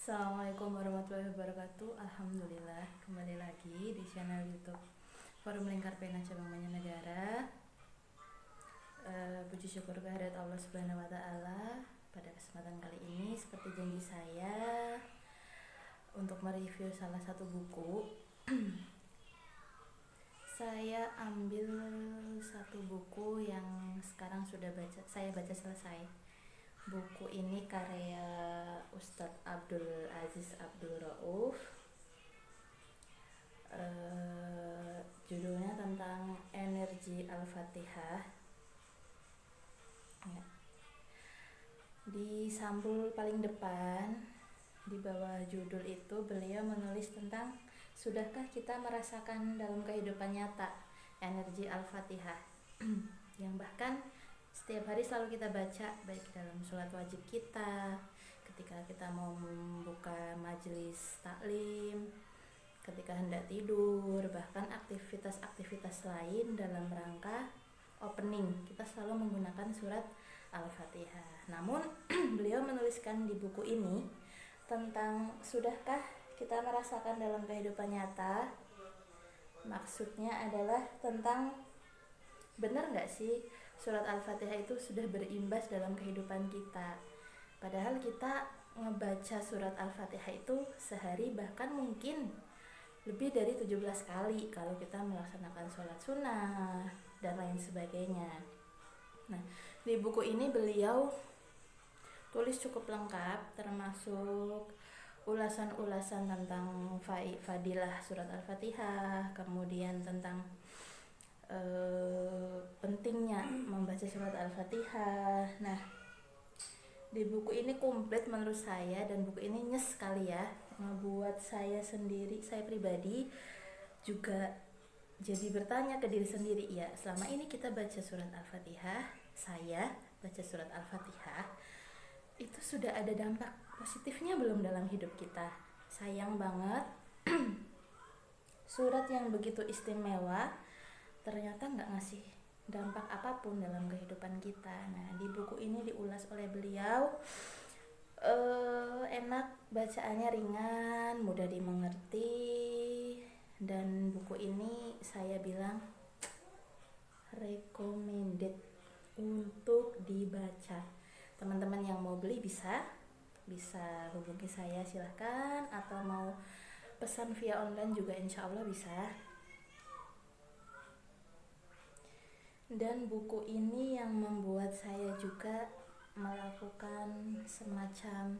Assalamualaikum warahmatullahi wabarakatuh. Alhamdulillah, kembali lagi di channel YouTube Forum Lingkar Pena Cabang Banjarnegara. Puji syukur kehadirat Allah Subhanahu wa taala. Pada kesempatan kali ini seperti janji saya untuk mereview salah satu buku. Saya ambil satu buku yang sekarang saya baca selesai. Buku ini karya Ustadz Abdul Aziz Abdul Rauf. Judulnya tentang energi Al-Fatihah. Ya. Di sampul paling depan di bawah judul itu beliau menulis tentang sudahkah kita merasakan dalam kehidupan nyata energi Al-Fatihah yang bahkan setiap hari selalu kita baca, baik dalam sholat wajib kita, ketika kita mau membuka majelis taklim, ketika hendak tidur, bahkan aktivitas-aktivitas lain dalam rangka opening, kita selalu menggunakan surat Al-Fatihah. Namun beliau menuliskan di buku ini tentang sudahkah kita merasakan dalam kehidupan nyata. Maksudnya adalah tentang benar nggak sih surat Al-Fatihah itu sudah berimbas dalam kehidupan kita. Padahal kita ngebaca surat Al-Fatihah itu sehari bahkan mungkin lebih dari 17 kali kalau kita melaksanakan sholat sunnah dan lain sebagainya. Nah, di buku ini beliau tulis cukup lengkap, termasuk ulasan-ulasan tentang fadilah surat Al-Fatihah, kemudian tentang pentingnya membaca surat Al-Fatihah. Nah, di buku ini komplit menurut saya, dan buku ini nyes sekali ya, membuat saya sendiri, saya pribadi juga jadi bertanya ke diri sendiri, ya selama ini kita baca surat Al-Fatihah, saya baca surat Al-Fatihah, itu sudah ada dampak positifnya belum dalam hidup kita? Sayang banget surat yang begitu istimewa ternyata nggak ngasih dampak apapun dalam kehidupan kita. Nah, di buku ini diulas oleh beliau, enak, bacaannya ringan, mudah dimengerti, dan buku ini saya bilang recommended untuk dibaca. Teman-teman yang mau beli bisa hubungi saya silahkan, atau mau pesan via online juga insya Allah bisa. Dan buku ini yang membuat saya juga melakukan semacam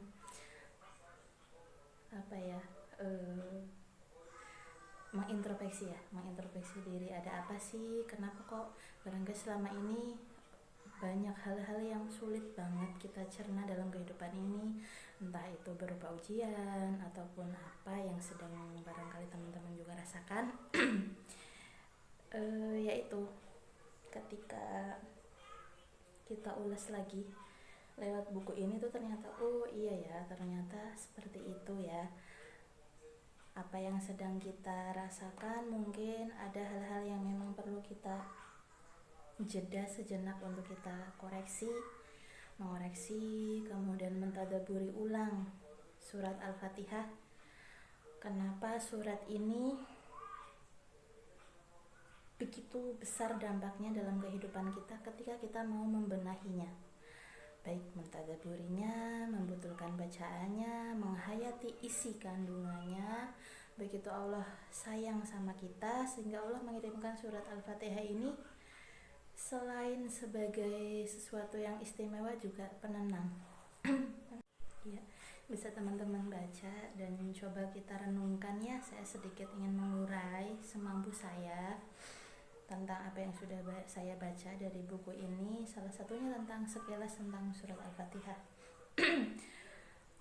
mengintrospeksi diri. Ada apa sih, kenapa kok barangkali selama ini banyak hal-hal yang sulit banget kita cerna dalam kehidupan ini, entah itu berupa ujian ataupun apa yang sedang barangkali teman-teman juga rasakan. Yaitu ketika kita ulas lagi lewat buku ini tuh ternyata, oh iya ya, ternyata seperti itu ya. Apa yang sedang kita rasakan, mungkin ada hal-hal yang memang perlu kita jeda sejenak untuk kita mengoreksi, kemudian mentadaburi ulang surat Al-Fatihah. Kenapa surat ini begitu besar dampaknya dalam kehidupan kita ketika kita mau membenahinya, baik mentadaburinya, membetulkan bacaannya, menghayati isi kandungannya. Begitu Allah sayang sama kita sehingga Allah mengirimkan surat Al-Fatihah ini selain sebagai sesuatu yang istimewa juga penenang. Ya, bisa teman-teman baca dan coba kita renungkan ya. Saya sedikit ingin mengurai semampu saya tentang apa yang sudah saya baca dari buku ini. Salah satunya tentang sekilas tentang surat Al-Fatihah.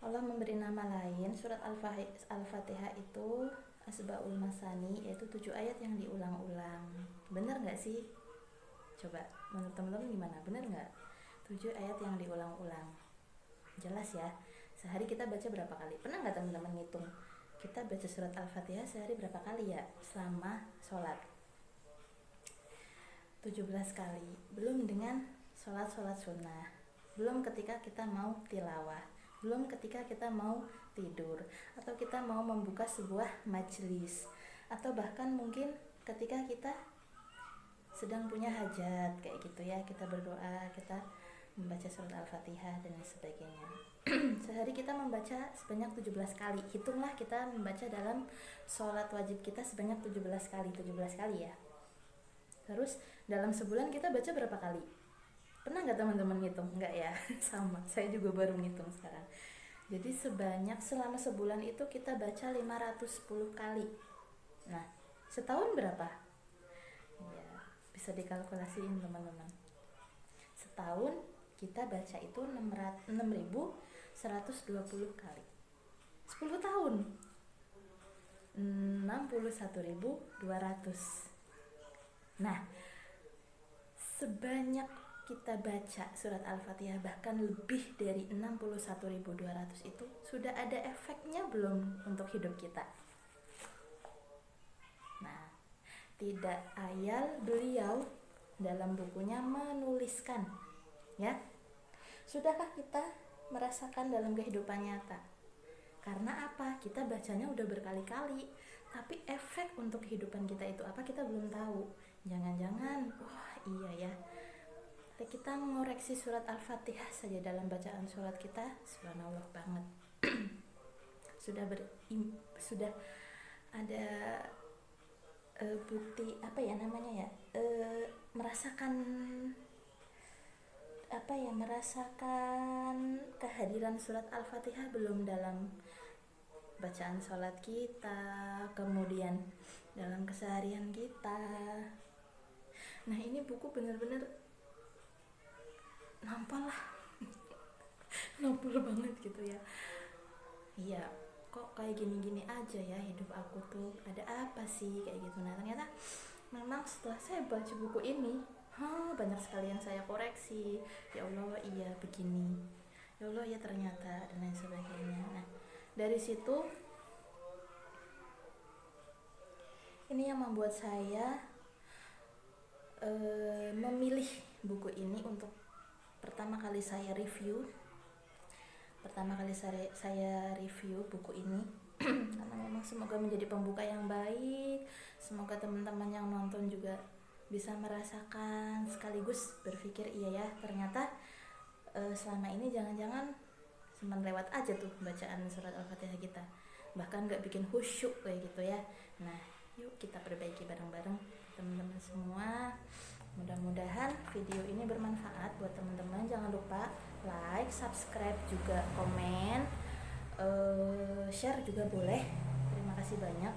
Allah memberi nama lain surat Al-Fatihah itu Asbaul Masani, yaitu 7 ayat yang diulang-ulang. Benar gak sih? Coba menurut teman-teman gimana? Benar gak? 7 ayat yang diulang-ulang. Jelas ya. Sehari kita baca berapa kali? Pernah gak teman-teman ngitung kita baca surat Al-Fatihah sehari berapa kali ya selama sholat? 17 kali. Belum dengan sholat sunnah, belum ketika kita mau tilawah, belum ketika kita mau tidur atau kita mau membuka sebuah majelis, atau bahkan mungkin ketika kita sedang punya hajat kayak gitu ya, kita berdoa, kita membaca surat Al-Fatihah dan lain sebagainya. Sehari kita membaca sebanyak 17 kali. Hitunglah kita membaca dalam sholat wajib kita sebanyak 17 kali ya. Terus dalam sebulan kita baca berapa kali? Pernah nggak teman-teman ngitung? Nggak ya? Sama, saya juga baru ngitung sekarang. Jadi selama sebulan itu kita baca 510 kali. Nah, setahun berapa? Ya, bisa dikalkulasiin teman-teman. Setahun kita baca itu 6.120 kali. 10 tahun 61.200. Nah, sebanyak kita baca surat Al-Fatihah, bahkan lebih dari 61.200 itu, sudah ada efeknya belum untuk hidup kita? Nah, tidak ayal beliau dalam bukunya menuliskan, ya, sudahkah kita merasakan dalam kehidupan nyata? Karena apa? Kita bacanya udah berkali-kali, tapi efek untuk kehidupan kita itu apa, kita belum tahu. Jangan-jangan, wah iya ya, kita mengoreksi surat Al-Fatihah saja dalam bacaan surat kita, subhanallah banget. sudah ada bukti apa ya namanya ya, merasakan kehadiran surat Al-Fatihah belum dalam bacaan sholat kita, kemudian dalam keseharian kita. Nah, ini buku benar-benar nampol lah. Nampol banget gitu ya. Iya, kok kayak gini-gini aja ya hidup aku tuh, ada apa sih kayak gitu. Nah, ternyata memang setelah saya baca buku ini, banyak sekali yang saya koreksi. Ya Allah, iya begini. Ya Allah, ya ternyata, dan lain sebagainya. Nah, dari situ ini yang membuat saya memilih buku ini untuk pertama kali saya review buku ini. Karena memang semoga menjadi pembuka yang baik, semoga teman-teman yang nonton juga bisa merasakan sekaligus berpikir, iya ya ternyata selama ini jangan-jangan cuma lewat aja tuh bacaan surat Al-Fatihah kita, bahkan gak bikin khusyuk kayak gitu ya. Nah, yuk kita perbaiki bareng-bareng teman-teman semua. Mudah-mudahan video ini bermanfaat buat teman-teman. Jangan lupa like, subscribe, juga komen, share juga boleh. Terima kasih banyak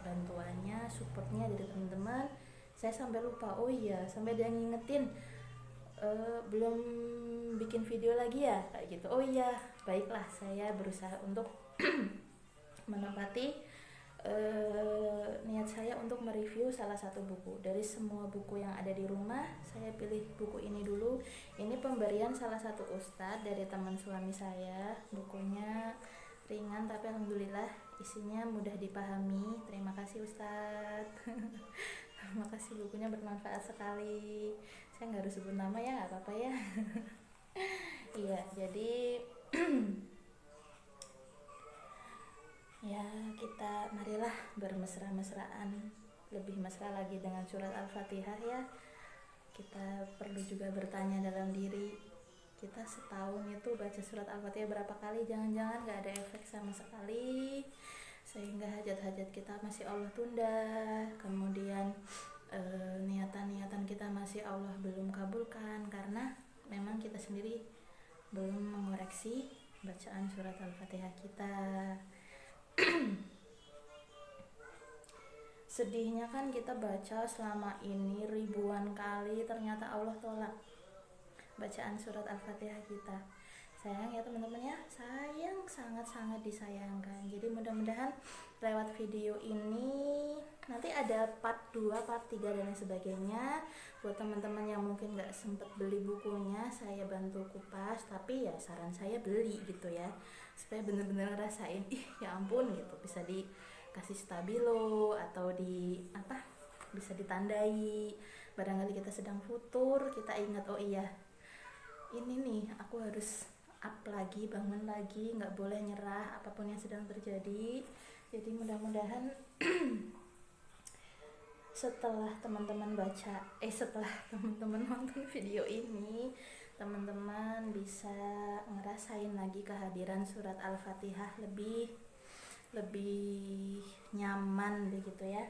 bantuannya, supportnya dari teman-teman. Saya sampai lupa, oh iya, sampai dia ngingetin belum bikin video lagi ya kayak gitu. Oh iya, baiklah, saya berusaha untuk menepati niat saya untuk mereview salah satu buku. Dari semua buku yang ada di rumah, saya pilih buku ini dulu. Ini pemberian salah satu ustadz dari teman suami saya. Bukunya ringan tapi alhamdulillah isinya mudah dipahami. Terima kasih ustadz. Terima kasih, bukunya bermanfaat sekali. Saya nggak harus sebut nama ya, nggak apa-apa ya. Iya, jadi ya, kita marilah bermesra-mesraan, lebih mesra lagi dengan surat Al-Fatihah ya. Kita perlu juga bertanya dalam diri, kita setahun itu baca surat Al-Fatihah berapa kali? Jangan-jangan gak ada efek sama sekali, sehingga hajat-hajat kita masih Allah tunda, kemudian niatan-niatan kita masih Allah belum kabulkan, karena memang kita sendiri belum mengoreksi bacaan surat Al-Fatihah kita. Sedihnya kan kita baca selama ini ribuan kali, ternyata Allah tolak bacaan surat Al-Fatihah kita. Sayang ya teman-teman ya, sayang, sangat-sangat disayangkan. Jadi mudah-mudahan lewat video ini nanti ada part 2, part 3 dan lain sebagainya. Buat teman-teman yang mungkin gak sempet beli bukunya, saya bantu kupas, tapi ya saran saya beli gitu ya, supaya bener-bener ngerasain, ya ampun gitu, bisa dikasih stabilo atau bisa ditandai. Barangkali kita sedang futur, kita ingat, oh iya ini nih aku harus up lagi, bangun lagi, nggak boleh nyerah apapun yang sedang terjadi. Jadi mudah-mudahan setelah teman-teman nonton video ini, teman-teman bisa ngerasain lagi kehadiran surat Al-Fatihah lebih nyaman begitu ya.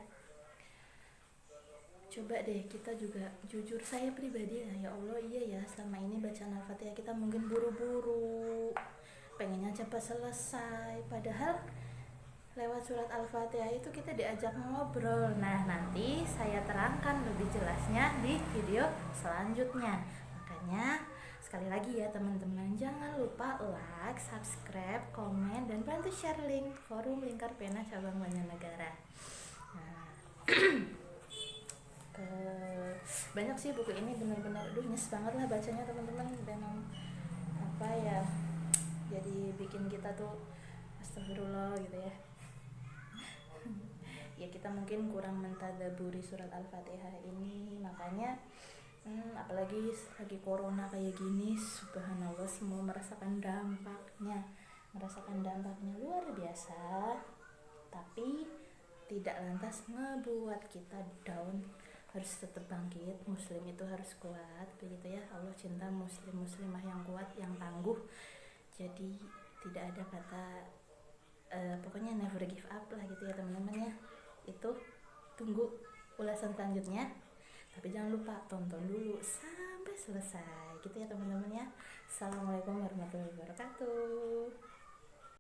Coba deh kita juga jujur, saya pribadi ya Allah, iya ya, selama ini bacaan Al-Fatihah kita mungkin buru-buru, pengennya cepat selesai, padahal lewat surat Al-Fatihah itu kita diajak ngobrol. Nah, nanti saya terangkan lebih jelasnya di video selanjutnya. Makanya sekali lagi ya teman-teman, jangan lupa like, subscribe, komen, dan bantu share link Forum Lingkar Pena Cabang Banjarnegara. Nah, banyak sih buku ini, benar-benar nyes banget lah bacanya teman-teman. Memang apa ya, jadi bikin kita tuh astagfirullah gitu ya. Ya kita mungkin kurang mentadaburi surat Al-Fatihah ini, makanya apalagi lagi corona kayak gini, subhanallah, semua merasakan dampaknya luar biasa. Tapi tidak lantas ngebuat kita down, harus tetap bangkit. Muslim itu harus kuat begitu ya. Allah cinta muslimah yang kuat, yang tangguh. Jadi tidak ada kata pokoknya never give up lah gitu ya teman-teman ya. Itu tunggu ulasan selanjutnya, tapi jangan lupa tonton dulu sampai selesai gitu ya teman-teman ya. Assalamualaikum warahmatullahi wabarakatuh.